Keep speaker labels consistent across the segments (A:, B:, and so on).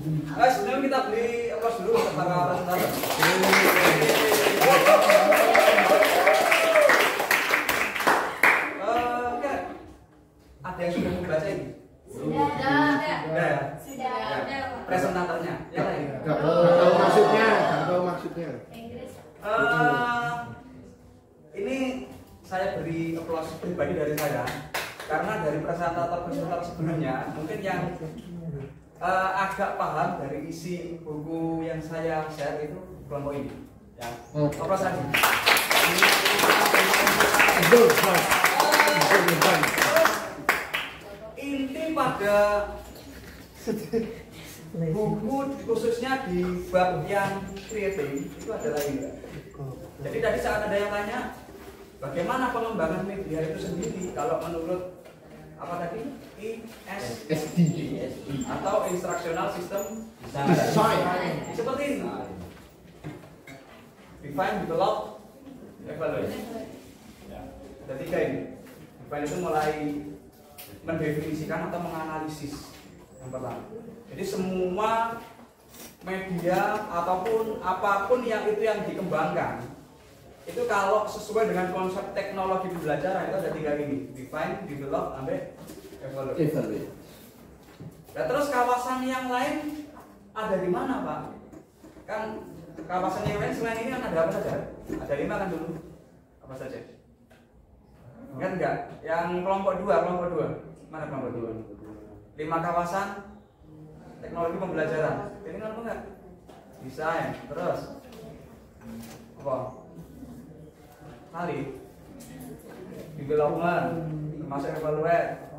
A: Sebelum kita beli aplaus dulu untuk para presentator. Ada yang sudah membaca ini?
B: Sudah.
A: Presentatornya. Yang lain?
C: Gak tahu maksudnya.
A: Ini saya beri aplaus pribadi dari saya karena dari presentator sebelumnya mungkin yang agak paham dari isi buku yang saya share itu kelompok ini. Ya. Aplaus lagi. Inti pada buku khususnya di bab yang creating itu adalah ini. Jadi tadi saat ada yang tanya bagaimana pengembangan media itu sendiri, kalau menurut apa tadi ISD atau Instructional System Design seperti ini: define, develop, evaluate. Ada 3 ini. Define itu mulai mendefinisikan atau menganalisis yang pertama. Jadi semua media ataupun apapun yang itu yang dikembangkan itu kalau sesuai dengan konsep teknologi pembelajaran itu ada 3 ini: define, develop, sampai evaluate. Nah, terus kawasan yang lain ada di mana, Pak? Kan kawasan yang lain selain ini kan ada apa saja? Ada 5 kan dulu. Apa saja? Kan enggak? Yang kelompok 2. Mana kelompok 2? 5 kawasan teknologi pembelajaran. Ini kan apa enggak? Desain, terus apa? Kali development, termasuk evaluate,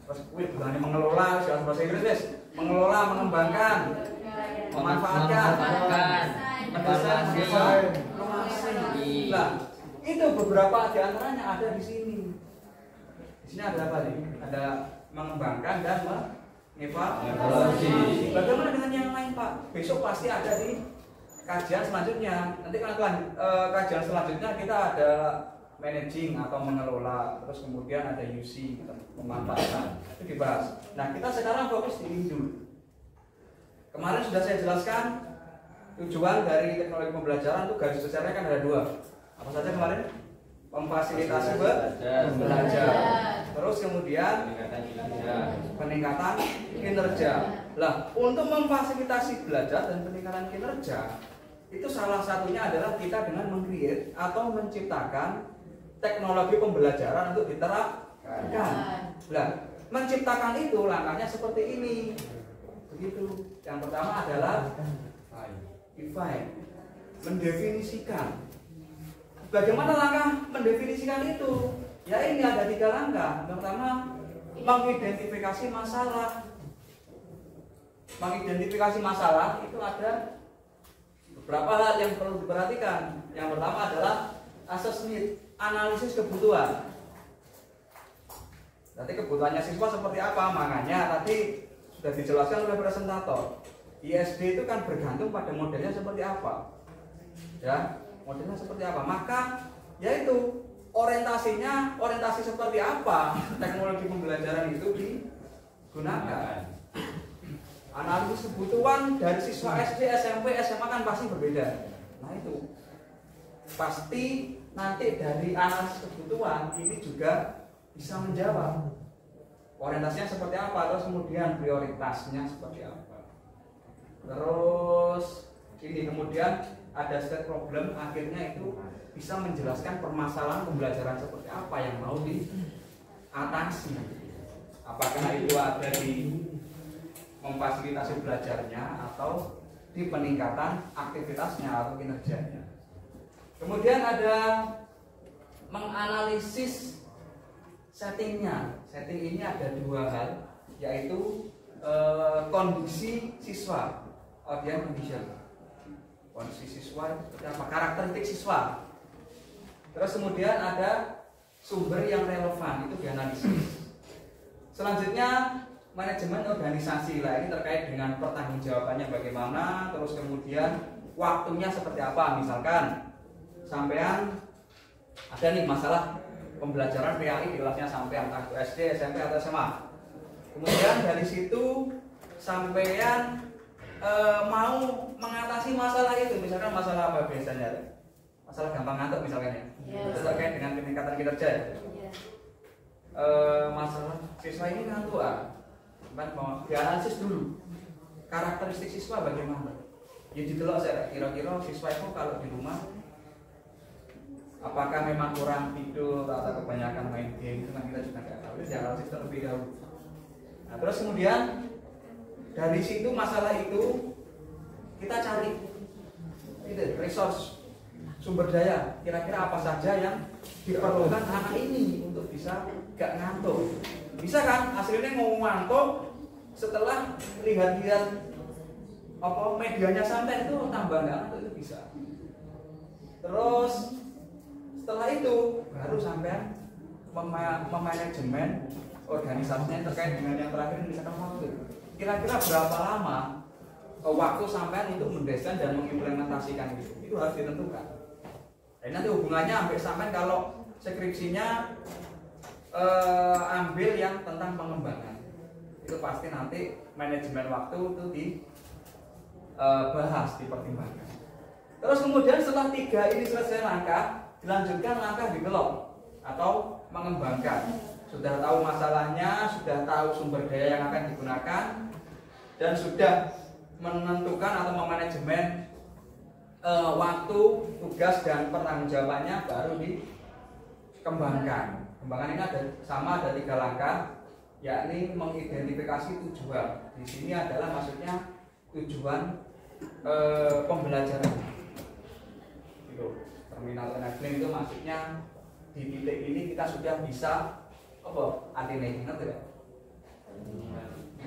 A: terus bukan mengelola, bahasa Inggris, mengelola, mengembangkan, memanfaatkan, mendesain. Nah, itu beberapa di antaranya ada di sini. Di sini ada apa nih? Ada mengembangkan dan mengevaluasi. Bagaimana dengan yang lain, Pak? Besok pasti ada di kajian selanjutnya. Nanti kan kajian selanjutnya kita ada managing atau mengelola, terus kemudian ada UC, memanfaatkan, itu dibahas. Nah, kita sekarang fokus di ini dulu. Kemarin sudah saya jelaskan tujuan dari teknologi pembelajaran itu garis besarnya kan ada 2. Apa saja kemarin? Memfasilitasi belajar. Terus kemudian peningkatan kinerja. Lah, untuk memfasilitasi belajar dan peningkatan kinerja itu salah satunya adalah kita dengan meng-create atau menciptakan teknologi pembelajaran untuk diterapkan. Nah, menciptakan itu langkahnya seperti ini. Begitu. Yang pertama adalah define, mendefinisikan. Bagaimana langkah mendefinisikan itu? Ya ini ada 3 langkah. Yang pertama, mengidentifikasi masalah. Mengidentifikasi masalah itu ada beberapa hal yang perlu diperhatikan. Yang pertama adalah assess need, analisis kebutuhan. Nanti kebutuhannya siswa seperti apa? Makanya tadi sudah dijelaskan oleh presentator. ISD itu kan bergantung pada modelnya seperti apa. Ya, modelnya seperti apa. Maka yaitu orientasi seperti apa teknologi pembelajaran itu digunakan. Analisis kebutuhan dari siswa SD, SMP, SMA kan pasti berbeda. Nah itu pasti nanti dari analisis kebutuhan ini juga bisa menjawab orientasinya seperti apa, terus kemudian prioritasnya seperti apa. Terus ini kemudian ada state problem, akhirnya itu bisa menjelaskan permasalahan pembelajaran seperti apa yang mau diatasi. Apakah itu ada di memfasilitasi belajarnya atau di peningkatan aktivitasnya atau kinerjanya. Kemudian ada menganalisis settingnya. Setting ini ada 2 hal, yaitu kondisi siswa, audience condition. Kondisi siswa seperti apa, karakteristik siswa. Terus kemudian ada sumber yang relevan, itu dianalisis. Selanjutnya manajemen organisasi. Lah ini terkait dengan pertanggungjawabannya bagaimana, terus kemudian waktunya seperti apa. Misalkan sampean ada nih masalah pembelajaran PAI di kelasnya sampean, entah SD, SMP atau SMA. Kemudian dari situ sampean mau mengatasi masalah itu, misalkan masalah apa biasanya? Masalah gampang ngantuk misalkan ya. Itu terkait dengan peningkatan kinerja ya. Masalah siswa ini ngantuk mau dianalisis dulu karakteristik siswa bagaimana. Ya ditelok saya kira-kira siswa itu kalau di rumah apakah memang kurang tidur atau kebanyakan main game, itu kan kita juga nggak tahu. Itu dianalisis terlebih dahulu. Nah, terus kemudian dari situ masalah itu kita cari itu resource, sumber daya, kira-kira apa saja yang diperlukan anak ini untuk bisa gak ngantuk. Bisa kan hasilnya mau ngantuk setelah lihat-lihat apa medianya sampai itu tambah nggak ngantuk, itu bisa. Terus setelah itu baru sampai memanajemen organisasinya terkait dengan yang terakhir misalkan waktu. Kira-kira berapa lama waktu sampai untuk mendesain dan mengimplementasikan itu harus ditentukan. Jadi nanti hubungannya sampai kalau skripsinya ambil yang tentang pengembangan, itu pasti nanti manajemen waktu itu dibahas, dipertimbangkan. Terus kemudian setelah 3 ini selesai langkah, dilanjutkan langkah develop atau mengembangkan. Sudah tahu masalahnya, sudah tahu sumber daya yang akan digunakan, dan sudah menentukan atau memanajemen waktu, tugas, dan pertanggungjawabannya, baru dikembangkan. Kembangan ini ada 3 langkah, yakni mengidentifikasi tujuan. Di sini adalah maksudnya tujuan pembelajaran. Gitu. Terminal enabling itu maksudnya di titik ini kita sudah bisa apa? Anti-nagging ngerti ya?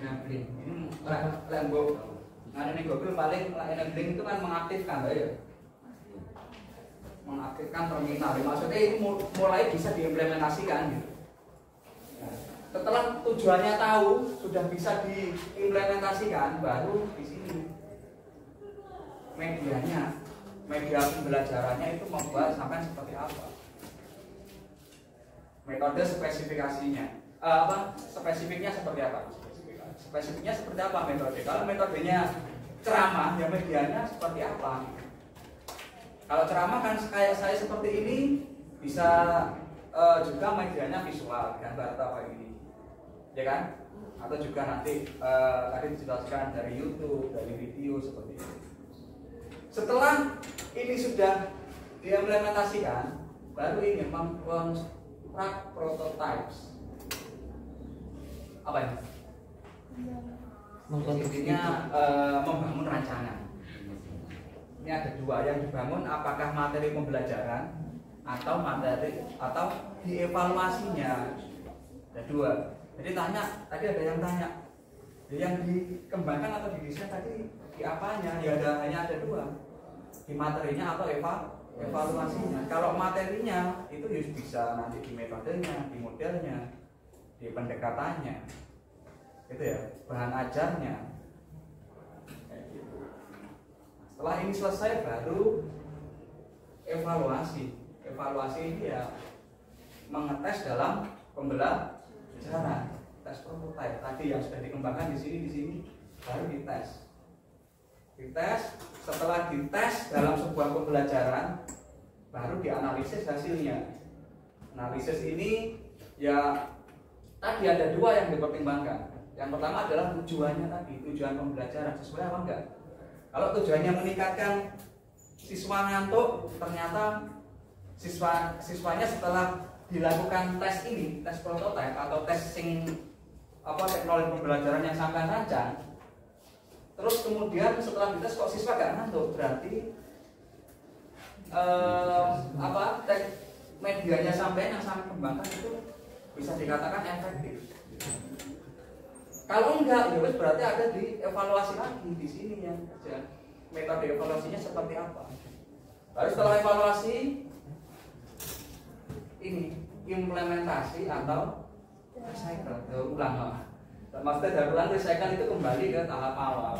A: Enabling. Ini lembok. Nah, ini Google paling enabling itu kan mengaktifkan, ya. Mengaktifkan terminal. Maksudnya ini mulai bisa diimplementasikan gitu. Nah, setelah tujuannya tahu, sudah bisa diimplementasikan, baru di sini medianya, media pembelajarannya itu membuat sampai seperti apa, metode spesifikasinya, spesifiknya seperti apa, spesifiknya seperti apa metode. Kalau metodenya ceramah, ya medianya seperti apa. Kalau ceramah kan kayak saya seperti ini, bisa juga medianya visual, gambar atau kayak gini, ya kan? Atau juga nanti tadi dijelaskan dari YouTube, dari video seperti ini. Setelah ini sudah diimplementasikan, baru ini mengkonstruk prototypes. Apa ini? Intinya membangun rancangan. Ini ada 2 yang dibangun, apakah materi pembelajaran atau dievaluasinya. Ada 2. Jadi tadi ada yang tanya, yang dikembangkan atau didesain tadi di apanya? Ya hanya ada 2, di materinya atau evaluasinya. Kalau materinya itu bisa nanti di metodenya, di modelnya, di pendekatannya, itu ya, bahan ajarnya. Setelah ini selesai, baru evaluasi. Evaluasi ini ya mengetes dalam pembelajaran, tes prototipe tadi yang sudah dikembangkan di sini baru dites. Setelah dites dalam sebuah pembelajaran, baru dianalisis hasilnya. Analisis ini ya tadi ada 2 yang dipertimbangkan. Yang pertama adalah tujuannya tadi, tujuan pembelajaran sesuai apa enggak. Kalau tujuannya meningkatkan siswa ngantuk, ternyata siswanya setelah dilakukan tes ini, tes prototipe atau tes teknologi pembelajaran yang sampai rancang, terus kemudian setelah dites kok siswa gak ngantuk, berarti medianya sampai yang sampai kembangkan itu bisa dikatakan efektif. Kalau enggak, ya berarti ada dievaluasi lagi di sini yang kerja. Metode evaluasinya seperti apa? Lalu setelah evaluasi ini implementasi atau recycle, ulang. Maksudnya dari ulang recycle itu kembali ke tahap awal.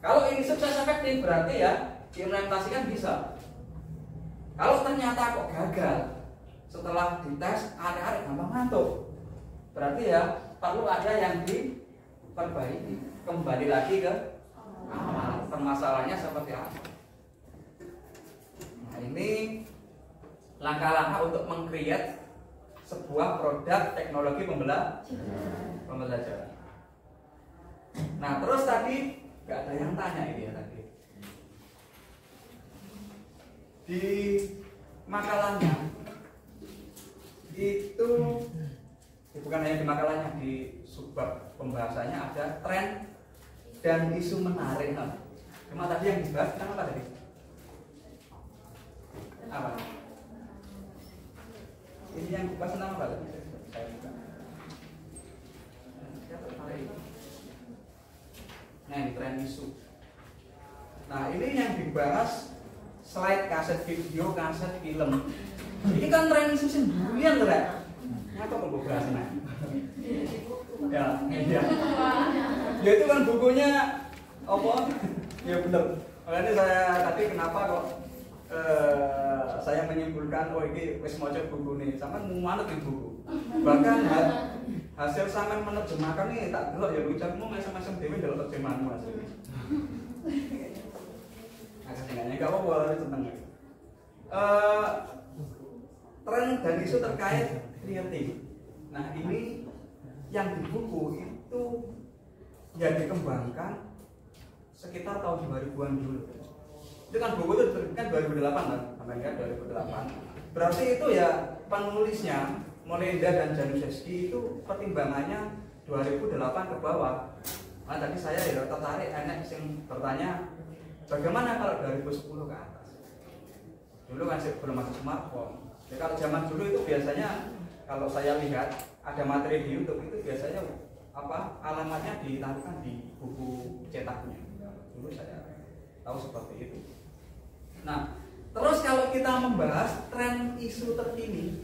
A: Kalau ini sukses efektif, berarti ya diimplementasikan bisa. Kalau ternyata kok gagal, setelah dites arek-arek gampang ngantuk, berarti ya perlu ada yang diperbaiki. kembali lagi ke permasalahannya seperti apa. Nah, ini langkah-langkah untuk meng-create sebuah produk teknologi pembelajaran. Nah, terus tadi nggak ada yang tanya ini ya tadi. Di makalahnya itu bukan hanya di makalahnya, di subbab pembahasannya ada tren dan isu menarik. Cuma tadi yang dibahas tentang apa tadi? Apa? Ini yang dibahas tentang apa tadi? Saya buka. Nah, ini tren isu. Nah, ini yang dibahas slide kaset video, kaset film. Ini kan tren isu sendirian, enggak? Apa pembahasannya? Ya, iya. Ya itu kan bukunya apa? Ya benar. Makanya saya tadi kenapa kok saya menyimpulkan oh ini wis maca buku nih, sampean manut di buku. Bahkan hasil sampean menerjemahkan nih tak delok ya ucapmu macam-macam dhewe delok terjemahanmu asli. Aslinya enggak apa-apa tentang tren dan isu terkait creative. Nah, ini yang di buku itu ya dikembangkan sekitar tahun 2000-an dulu. Itu kan buku itu diterbitkan 2008 kan, sampai kan 2008. Berarti itu ya penulisnya Molinda dan Januszewski itu pertimbangannya 2008 ke bawah. Nah, tadi saya ya tertarik enak yang bertanya bagaimana kalau 2010 ke atas. Dulu kan belum ada smartphone. Ya, kalau zaman dulu itu biasanya kalau saya lihat ada materi di YouTube itu biasanya apa alamatnya ditaruhkan di buku cetaknya. Dulu saya tahu seperti itu. Nah, terus kalau kita membahas tren isu terkini,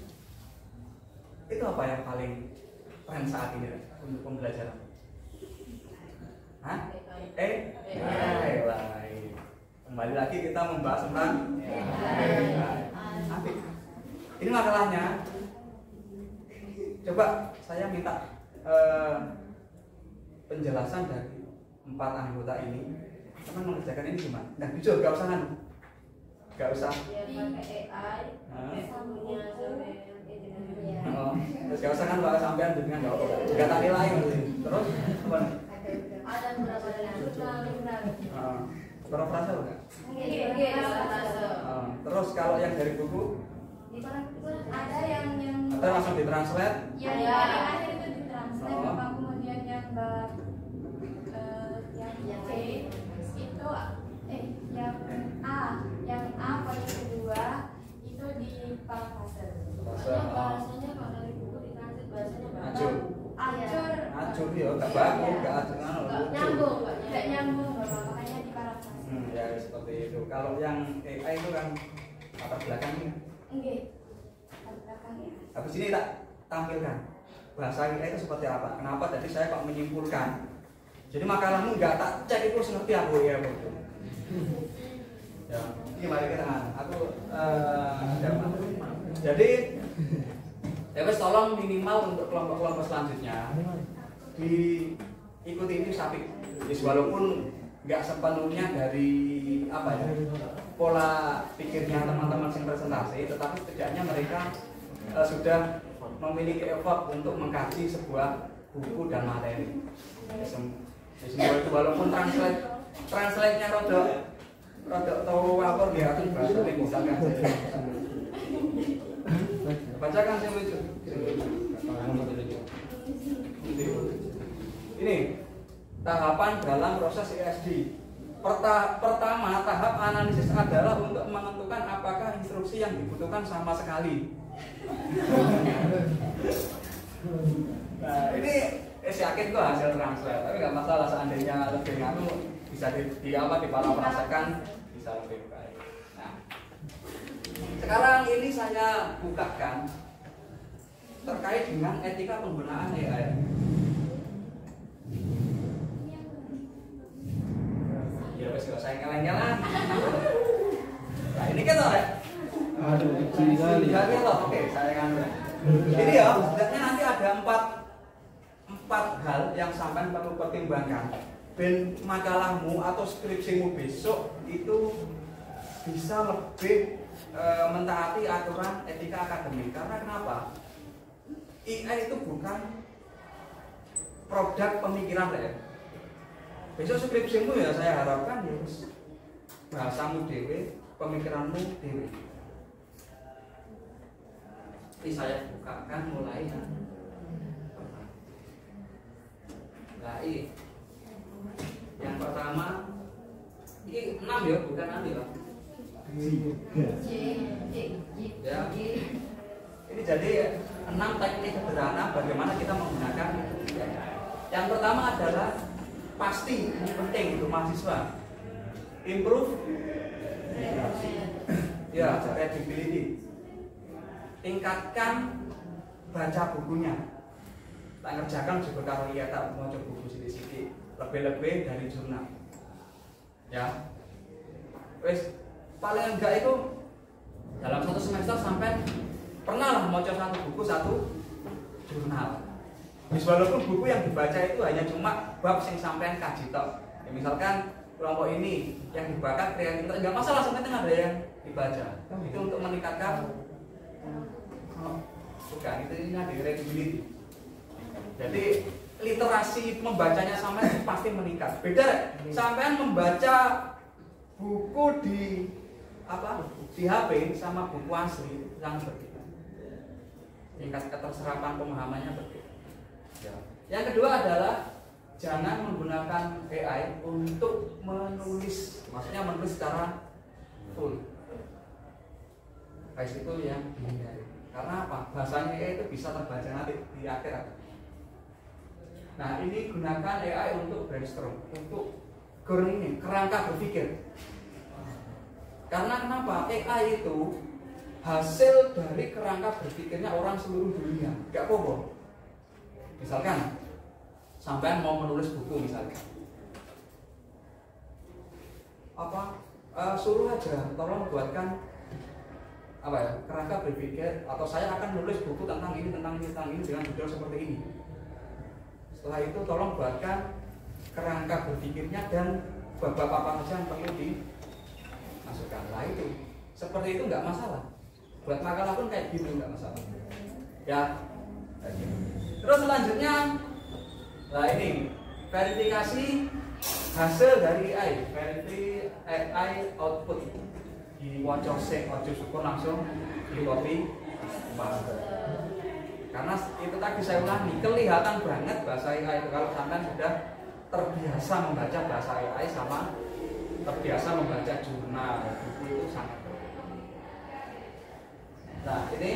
A: itu apa yang paling tren saat ini untuk pembelajaran? Hah? AI. Kembali lagi kita membahas tentang AI. Ini makalahnya. Coba saya minta penjelasan dari 4 anggota ini. Teman mengerjakan ini gimana? Nah, jujur gak usah kan? Gak usah.
B: Ya pakai AI, sambungnya sampai
A: terus gak usah kan Pak sampean dengan gak apa-apa. Gak tak nilai terus apa?
B: ada beberapa yang
A: Berapa frase enggak?
B: frase.
A: Terus kalau yang dari buku
B: Ada yang
A: atau langsung ditranslate?
B: Ya, akhir itu ditranslate, kemudian yang C itu yang A poin kedua itu di parafrase. Bahasanya kalau dari buku ditranslate bahasanya acur
A: ya, gak bagus, gak
B: nyambung, makanya di parafrase.
A: Ya seperti itu. Kalau yang AI itu kan latar belakangnya.
B: Oke. Latar belakangnya.
A: Habis ini tak tampilkan bahasa AI itu seperti apa. Kenapa tadi saya kok menyimpulkan. Jadi makalahmu nggak tak cek itu seperti aku ya betul. Ya, ini mari kita jadi ya tolong minimal untuk kelompok-kelompok selanjutnya diikuti ini sapi. Walaupun nggak sepenuhnya dari apa ya pola pikirnya teman-teman yang presentasi, tetapi setidaknya mereka sudah memiliki effort untuk mengkaji sebuah buku dan materi. Semua itu walaupun translate-nya rodok tahu apa dia akan bahasa ini misalkan bacakan saya lucu. Ini tahapan dalam proses ESD. Pertama, tahap analisis adalah untuk menentukan apakah instruksi yang dibutuhkan sama sekali. Nah, ini yakin kok hasil translate, tapi nggak masalah seandainya lebih nganu bisa diparafrasekan bisa lebih baik. Nah, sekarang ini saya bukakan terkait dengan etika penggunaan AI. Ya wes kalau saya ngeleng-ngeleng. Nah ini kan ya.
C: Aduh, kecil sekali.
A: Oke, saya nganu. Jadi ya, setidaknya nanti ada empat hal yang sampai perlu pertimbangkan ben makalahmu atau skripsimu besok itu bisa lebih mentaati aturan etika akademik. Karena kenapa? AI itu bukan produk pemikiran saya. Besok skripsimu ya saya harapkan ya bahasamu dewe, pemikiranmu dewe. Ini saya bukakan mulai. Nah, ini yang pertama, ini 6 ya, bukan 6 ya. Ya. Ini jadi 6 teknik sederhana bagaimana kita menggunakan itu. Yang pertama adalah pasti ini penting untuk mahasiswa. Improve ya, readability. Tingkatkan baca bukunya. Tak ngerjakan juga kalau iya tak mau coba buku sedikit, lebih-lebih dari jurnal. Ya, wes paling enggak itu dalam satu semester sampai pernah lah mau coba satu buku satu jurnal. Walaupun buku yang dibaca itu hanya cuma bab yang sampean kaji tok. Ya, misalkan kelompok ini yang dibakar kreativitas, enggak masalah, sebenarnya ada yang dibaca. Itu untuk meningkatkan bukan itu ini ada readability. Jadi literasi membacanya sampean pasti meningkat. Beda sampean membaca buku di di HP sama buku asli sangat berbeda. Tingkat keterserapan pemahamannya berbeda. Ya. Yang kedua adalah jangan menggunakan AI untuk menulis, maksudnya menulis secara full. Guys itu yang dihindari. Karena apa? Bahasanya AI itu bisa terbaca nanti di akhirat. Nah, ini gunakan AI untuk brainstorm, untuk kerangka berpikir. Karena kenapa? AI itu hasil dari kerangka berpikirnya orang seluruh dunia. Gak apa-apa. Misalkan sampean mau menulis buku misalnya, suruh aja, tolong buatkan kerangka berpikir, atau saya akan menulis buku tentang ini dengan judul seperti ini. Setelah itu tolong buatkan kerangka berpikirnya dan bab apa saja yang perlu dimasukkan. Nah itu, seperti itu nggak masalah. Buat makalah pun kayak gitu nggak masalah. Ya. Terus selanjutnya, nah ini verifikasi hasil dari AI, verify AI output. Di wajosek, wajos syukur langsung di copy paste. Karena itu tadi saya ulangi, kelihatan banget bahasa AI itu kalau sampai sudah terbiasa membaca bahasa AI sama terbiasa membaca jurnal, buku itu sangat berbeda. Nah ini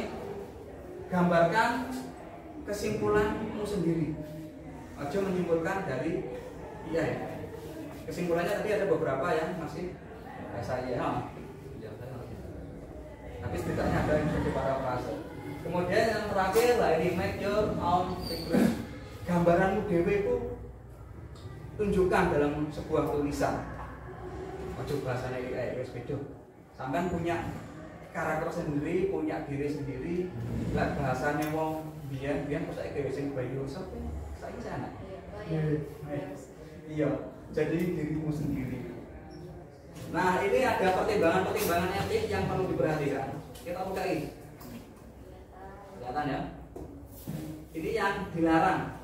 A: gambarkan kesimpulanmu sendiri. Aja menyimpulkan dari AI. Kesimpulannya tadi ada beberapa yang masih bahasa AI. Tapi setidaknya ada yang jadi parafrase. Kemudian yang terakhir lah ini make your own figure. Gambaranmu dewe itu tunjukkan dalam sebuah tulisan. Ojo bahasanya AI wis beda. Sampean punya karakter sendiri, punya diri sendiri. Lah bahasanya wong biyen kok saiki sing Microsoft saiki sana. Iya, jadi dirimu sendiri. Nah ini ada pertimbangan etik yang perlu diperhatikan. Kita buka ini. Kelihatan ya. Ini yang dilarang.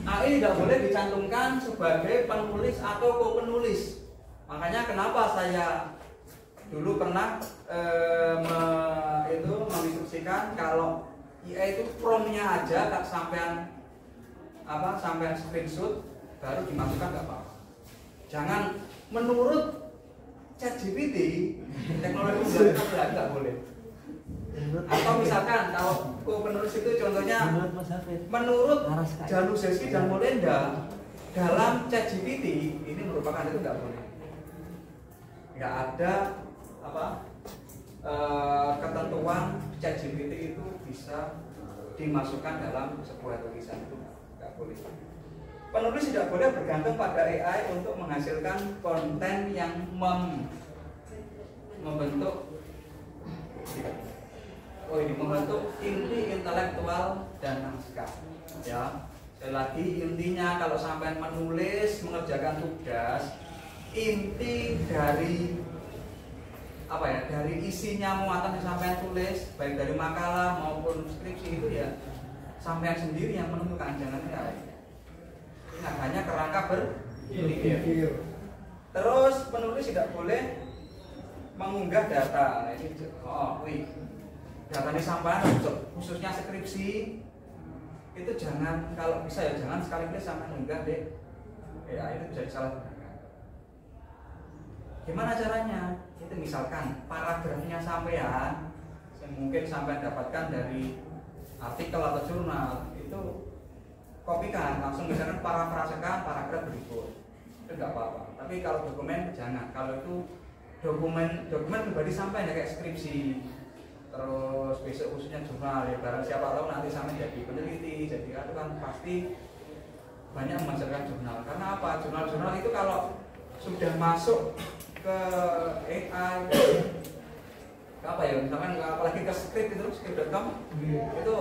A: AI tidak boleh dicantumkan sebagai penulis atau co-penulis. Makanya kenapa saya dulu pernah menginstruksikan kalau AI itu promnya aja tak sampean screenshot baru dimasukkan nggak apa-apa. Jangan menurut ChatGPT teknologi nggak boleh. Atau misalkan kalau penulis itu contohnya menurut Januszewski dan Molenda dalam ChatGPT ini merupakan itu nggak boleh. Nggak ada ketentuan ChatGPT itu bisa dimasukkan dalam sebuah tulisan, itu nggak boleh. Penulis tidak boleh bergantung pada AI untuk menghasilkan konten yang membentuk inti intelektual dan naskah. Ya, Sekali lagi intinya kalau sampai menulis mengerjakan tugas, inti dari apa ya, dari isinya muatan yang sampai tulis baik dari makalah maupun skripsi itu ya sampai sendiri yang menentukan, jangan ya ini hanya kerangka berpikir. Terus penulis tidak boleh mengunggah data. Nah, ini data ini sampai khususnya skripsi itu jangan, kalau bisa ya jangan sekali-kali sampai mengunggah deh. Ya itu bisa disalahgunakan. Gimana caranya? Itu misalkan paragrafnya sampean yang mungkin sampai dapatkan dari artikel atau jurnal itu kopikan langsung, misalkan parafrasekan paragraf berikut, itu nggak apa-apa. Tapi kalau dokumen jangan. Kalau itu dokumen pribadi sampai ya kayak skripsi, terus besok khususnya jurnal ya, barang siapa tahu nanti sampai jadi peneliti, jadi itu kan pasti banyak menghasilkan jurnal. Karena apa? Jurnal-jurnal itu kalau sudah masuk ke AI apa ya, misalkan apalagi ke script.com itu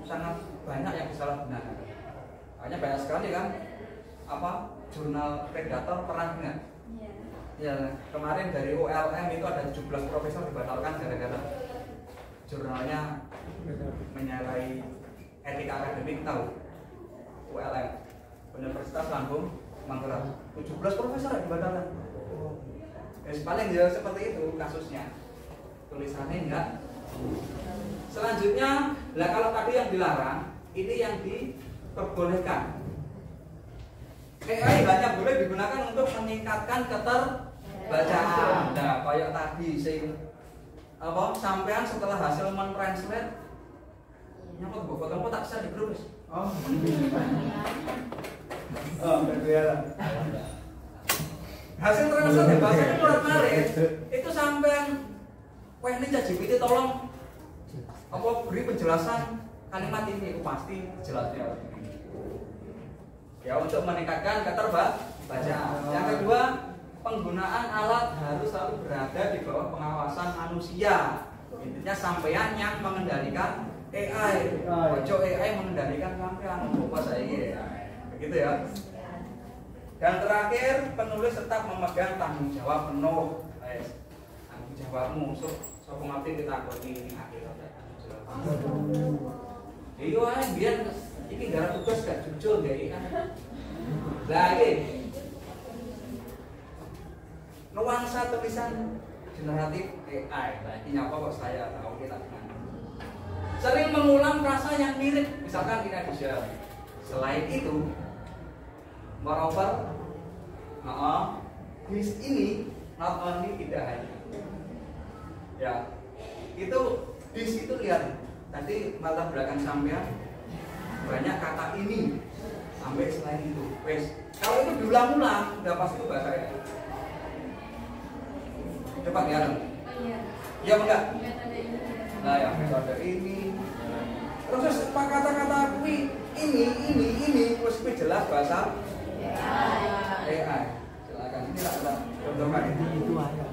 A: sangat banyak yang disalahgunakan. Hanya banyak sekali kan apa jurnal predator, pernah ingat? Ya, kemarin dari ULM itu ada 17 profesor dibatalkan gara-gara jurnalnya menyalahi etika akademik. Tahu ULM, Universitas Lambung Mangkurat, 17 profesor dibatalkan. Paling ya seperti itu kasusnya, tulisannya enggak. Selanjutnya, lah kalau tadi yang dilarang, ini yang diperbolehkan. AI hanya boleh digunakan untuk meningkatkan keterbacaan. Nah, kayak tadi sing apa sampean setelah hasil mentranslate nyapa kok kamu tak bisa digerus. Oh, berbiara. Hasil translate bahasanya murat marit itu sampean wah ini ChatGPT tolong apa beri penjelasan kalimat ini, itu pasti jelasnya. Ya, untuk meningkatkan keterbacaan. Yang kedua, penggunaan alat harus selalu berada di bawah pengawasan manusia. Intinya sampean yang mengendalikan AI. Ojo AI mengendalikan sampean. Bapak saya begitu ya. Dan terakhir, penulis tetap memegang tanggung jawab penuh. Tanggung jawabmu, sok ngerti ditakoni ini akhir. Iya, biar ini gara tugas gak jujur dari lagi nuansa tulisan generatif AI. Ini apa kok saya tahu kita sering mengulang frasa yang mirip, misalkan ini bisa. Selain itu, moreover, this ini not only tidak hanya ya itu this itu lihat tadi latar belakang sampean banyak kata ini sampai selain itu. Wes, kalau itu diulang-ulang udah pasti itu bahasa ya. Coba lihat. Iya enggak? Nah ya, ada ini. Terus pak kata-kata ini terus jelas bahasa AI. Silakan ini lah contohkan itu aja.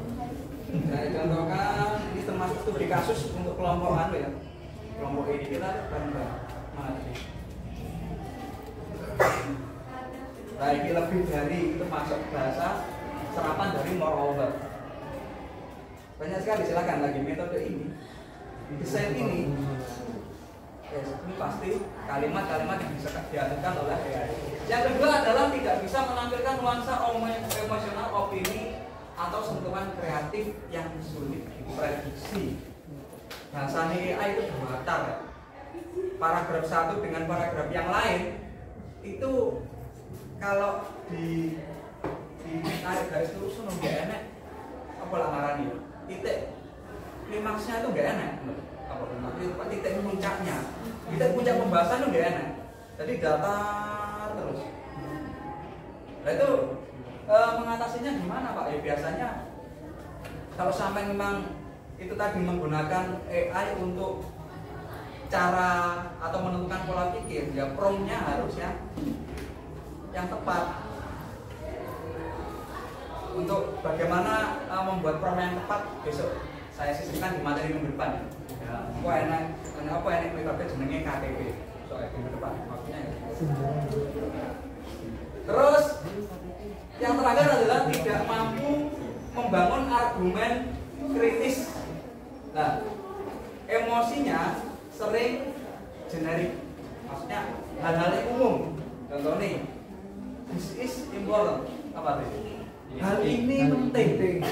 A: Saya contohkan ini termasuk studi kasus untuk kelompok anu ya. Kelompok ini kita bareng-bareng. Mana sih? Nah ini lebih dari itu masuk bahasa serapan dari moreover. Banyak sekali, silakan lagi metode ini, desain ini. Ini pasti kalimat-kalimat yang bisa dihasilkan oleh AI. Yang kedua adalah tidak bisa menampilkan nuansa emosional, opini atau sentuhan kreatif yang sulit diprediksi. Bahasa AI itu berwatar ya. Paragraf satu dengan paragraf yang lain itu kalau di tarik garis lurus itu nggak enak. Apa lah ngarani? Titik klimaksnya itu nggak enak. Apa titik puncaknya? Titik puncak pembahasan itu nggak enak. Jadi datar terus. Nah itu mengatasinya gimana Pak? Ya biasanya kalau sampai memang itu tadi menggunakan AI untuk cara atau menentukan pola pikir, ya promptnya harus yang tepat. Untuk bagaimana membuat prompt yang tepat besok saya sisihkan di materi minggu depan. Apa enak metode jenenge KTP. di depan maksudnya ya. Terus yang terakhir adalah tidak mampu membangun argumen kritis. Nah, emosinya sering generik, maksudnya hal-hal yang umum. Contoh nih, this is important, apa itu? Hal ini penting,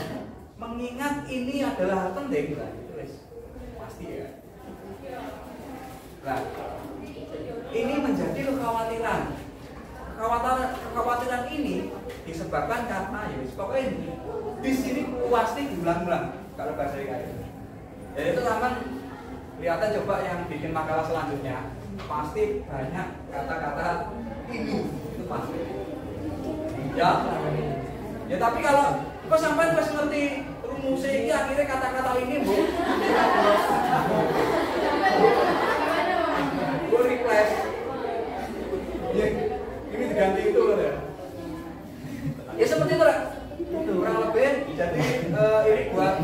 A: mengingat ini adalah hal penting, lah itu pasti ya. Nah, ini menjadi kekhawatiran. Kekhawatiran ini disebabkan karena ya pokoknya di sini pasti diulang-ulang kalau bahasa kayak. Jadi itu teman lihatnya coba yang bikin makalah selanjutnya pasti banyak kata-kata ini itu pasti. Ya. Ya tapi kalau kok sampai pas ngerti rumusnya ini akhirnya kata-kata ini bu. Gue request. Ya, ini diganti itu loh ya. Ya seperti itu lah. Kurang lebih. Jadi ini buat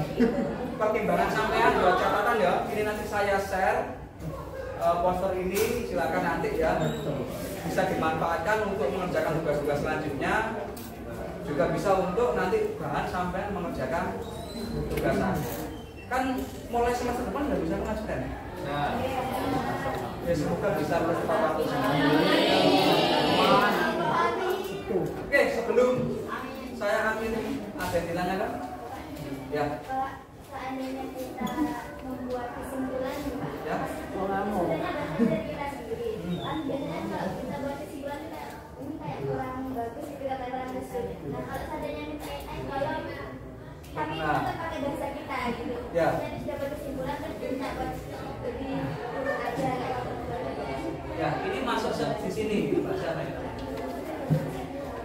A: pertimbangan sampean, buat catatan ya. Ini nanti saya share poster ini, silakan nanti ya bisa dimanfaatkan untuk mengerjakan tugas-tugas selanjutnya. Juga bisa untuk nanti bahan sampean mengerjakan tugasan. Kan mulai semester depan udah bisa mengajukan ya. Nah, ya semoga bisa tepat waktu semuanya. Oke, sebelum saya akhiri, ada yang ditanyakan? Ya.
B: Seandainya kita membuat kesimpulan,
A: Ya.
B: kita sendiri. Kan biasanya kalau kita buat kesimpulan ini kayak kurang bagus, itu kata kurang besar. Nah, kalau seandainya kita kalau kami tetap pakai bahasa kita gitu.
A: Ya.
B: Jadi sudah berkesimpulan terus kita buat lebih urut aja kayak
A: Ya, ini masuk di sini bahasa.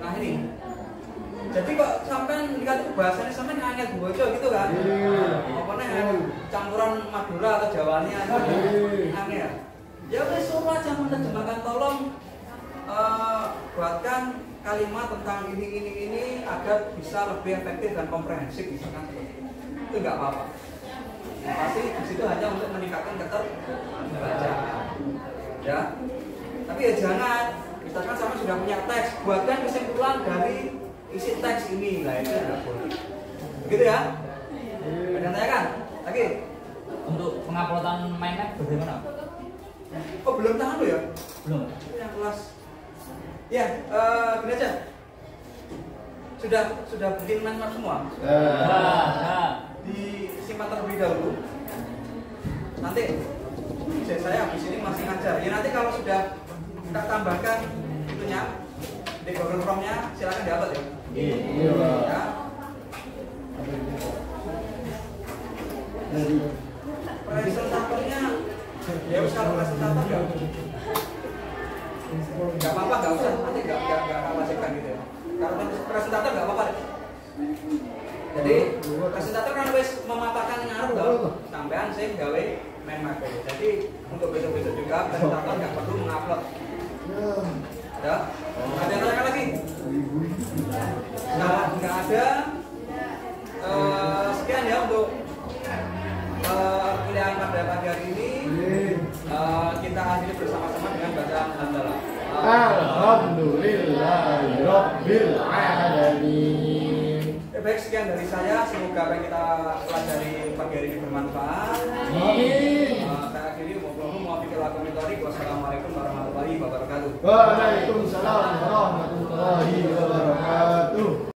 A: Nah ini. Jadi kok sampean lihat bahasanya sampean angel bojo gitu kan? Apa nih campuran Madura atau Jawanya angel. Ya wes suruh aja menerjemahkan, tolong buatkan kalimat tentang ini agar bisa lebih efektif dan komprehensif misalkan seperti itu nggak apa-apa. Pasti di situ hanya untuk meningkatkan keterbacaan. Ya, tapi ya jangan. Misalkan sama sudah punya teks, buatkan kesimpulan dari isi teks ini, lah itu nggak boleh. Begitu ya? Ada yang tanyakan? Lagi?
D: Untuk penguploadan mainnet bagaimana?
A: Oh belum tahan lo ya?
D: Belum.
A: Yang kelas. Ya, gini aja. Sudah bikin mainnet semua? Disimpan terlebih dahulu. Nanti saya habis ini masih ngajar. Ya nanti kalau sudah kita tambahkan itunya di Google Chrome-nya, silakan diupload ya.
C: Iya.
A: Ya. Presentatornya, ya wis kalau presentator nggak apa-apa, nggak usah, nanti nggak wajibkan gitu ya. Kalau presentator nggak apa-apa. Jadi presentator kan wis memaparkan ngarep loh, sampean sing gawe main materi. Jadi untuk besok-besok juga presentator nggak perlu mengupload. Ya, ada yang tanya lagi? Nah, nggak ada. Sekian ya untuk kuliah pada pagi hari ini. Kita akhiri bersama-sama dengan bacaan hamdalah.
C: Alhamdulillahirabbil alamin.
A: Baik, sekian dari saya. Semoga apa yang kita pelajari pagi hari ini bermanfaat.
C: Amin.
A: Saya akhiri. Wassalamualaikum warahmatullahi wabarakatuh.
C: Waalaikumsalam warahmatullahi wabarakatuh.